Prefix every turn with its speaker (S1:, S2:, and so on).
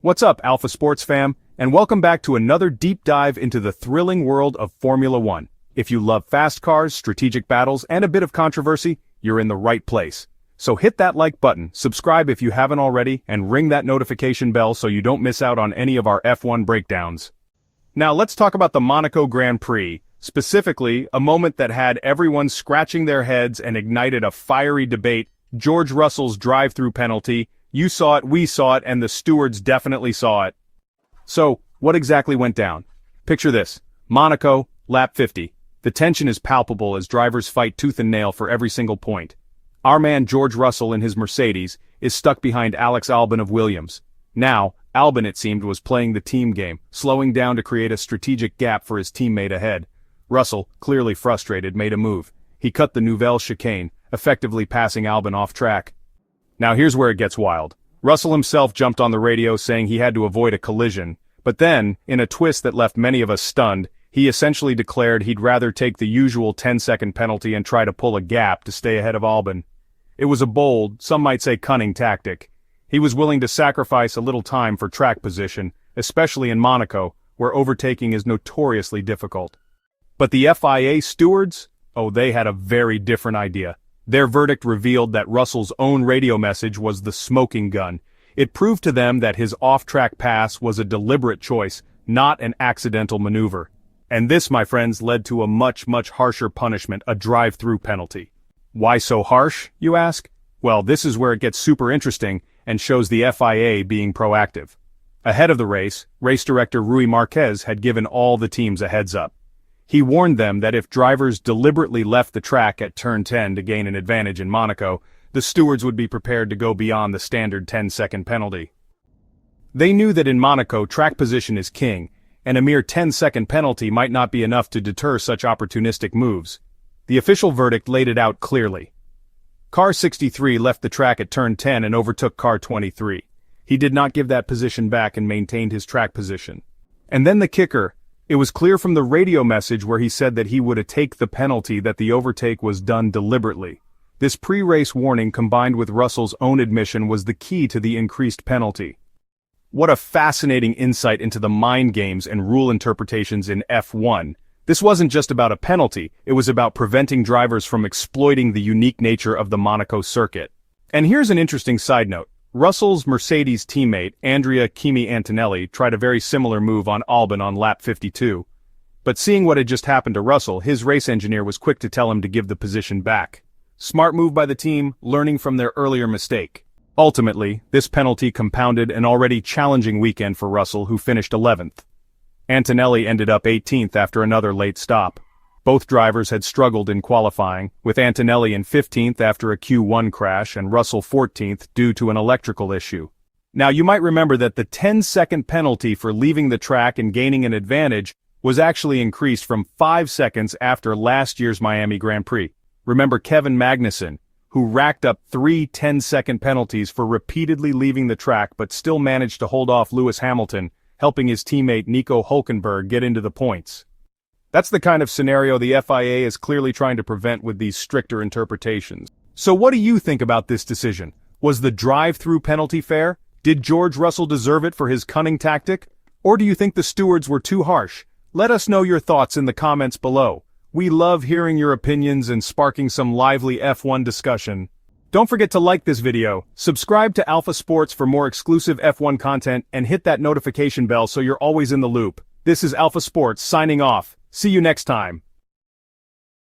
S1: What's up, Alpha Sports fam, and welcome back to another deep dive into the thrilling world of Formula One. If you love fast cars, strategic battles, and a bit of controversy, you're in the right place. So hit that like button, subscribe if you haven't already, and ring that notification bell so you don't miss out on any of our F1 breakdowns. Now let's talk about the Monaco Grand Prix, specifically a moment that had everyone scratching their heads and ignited a fiery debate: George Russell's drive-through penalty. You saw it, we saw it, and the stewards definitely saw it. So, what exactly went down? Picture this: Monaco, lap 50. The tension is palpable as drivers fight tooth and nail for every single point. Our man George Russell in his Mercedes is stuck behind Alex Albon of Williams. Now, Albon, it seemed, was playing the team game, slowing down to create a strategic gap for his teammate ahead. Russell, clearly frustrated, made a move. He cut the Nouvelle Chicane, effectively passing Albon off track. Now here's where it gets wild. Russell himself jumped on the radio saying he had to avoid a collision, but then, in a twist that left many of us stunned, he essentially declared he'd rather take the usual 10-second penalty and try to pull a gap to stay ahead of Albon. It was a bold, some might say cunning tactic. He was willing to sacrifice a little time for track position, especially in Monaco, where overtaking is notoriously difficult. But the FIA stewards? Oh, they had a very different idea. Their verdict revealed that Russell's own radio message was the smoking gun. It proved to them that his off-track pass was a deliberate choice, not an accidental maneuver. And this, my friends, led to a much harsher punishment: a drive-through penalty. Why so harsh, you ask? Well, this is where it gets super interesting and shows the FIA being proactive. Ahead of the race director Rui Marquez had given all the teams a heads up. He warned them that if drivers deliberately left the track at turn 10 to gain an advantage in Monaco, the stewards would be prepared to go beyond the standard 10-second penalty. They knew that in Monaco track position is king, and a mere 10-second penalty might not be enough to deter such opportunistic moves. The official verdict laid it out clearly. Car 63 left the track at turn 10 and overtook car 23. He did not give that position back and maintained his track position. And then the kicker: it was clear from the radio message where he said that he would take the penalty that the overtake was done deliberately. This pre-race warning combined with Russell's own admission was the key to the increased penalty. What a fascinating insight into the mind games and rule interpretations in F1. This wasn't just about a penalty, it was about preventing drivers from exploiting the unique nature of the Monaco circuit. And here's an interesting side note. Russell's Mercedes teammate, Andrea "Kimi" Antonelli, tried a very similar move on Albon on lap 52. But seeing what had just happened to Russell, his race engineer was quick to tell him to give the position back. Smart move by the team, learning from their earlier mistake. Ultimately, this penalty compounded an already challenging weekend for Russell, who finished 11th. Antonelli ended up 18th after another late stop. Both drivers had struggled in qualifying, with Antonelli in 15th after a Q1 crash and Russell 14th due to an electrical issue. Now you might remember that the 10-second penalty for leaving the track and gaining an advantage was actually increased from 5 seconds after last year's Miami Grand Prix. Remember Kevin Magnussen, who racked up 3 10-second penalties for repeatedly leaving the track but still managed to hold off Lewis Hamilton, helping his teammate Nico Hülkenberg get into the points. That's the kind of scenario the FIA is clearly trying to prevent with these stricter interpretations. So what do you think about this decision? Was the drive-through penalty fair? Did George Russell deserve it for his cunning tactic? Or do you think the stewards were too harsh? Let us know your thoughts in the comments below. We love hearing your opinions and sparking some lively F1 discussion. Don't forget to like this video, subscribe to Alpha Sports for more exclusive F1 content, and hit that notification bell so you're always in the loop. This is Alpha Sports signing off. See you next time.